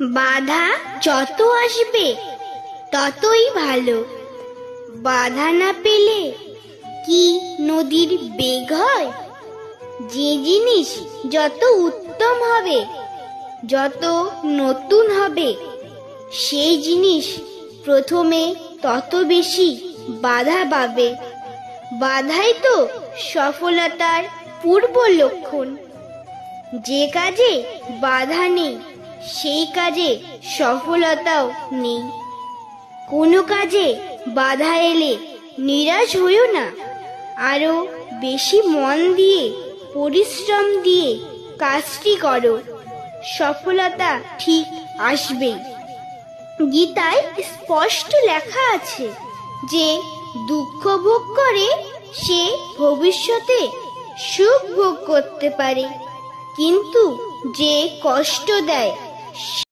বাধা যত আসবে ততই ভালো। বাধা না পেলে কি নদীর বেগ হয়? যে জিনিস যত উত্তম হবে, যত নতুন হবে, সেই জিনিস প্রথমে তত বেশি বাধা পাবে। বাধাই তো সফলতার পূর্ব লক্ষণ। যে কাজে বাধা নেই সেই কাজে সফলতাও নেই। কোনো কাজে বাধা এলে নিরাশ হইও না, আরো বেশি মন দিয়ে পরিশ্রম দিয়ে কাজটি করো, সফলতা ঠিক আসবেই। গীতায় স্পষ্ট লেখা আছে যে দুঃখ ভোগ করে সে ভবিষ্যতে সুখ ভোগ করতে পারে, কিন্তু যে কষ্ট দেয়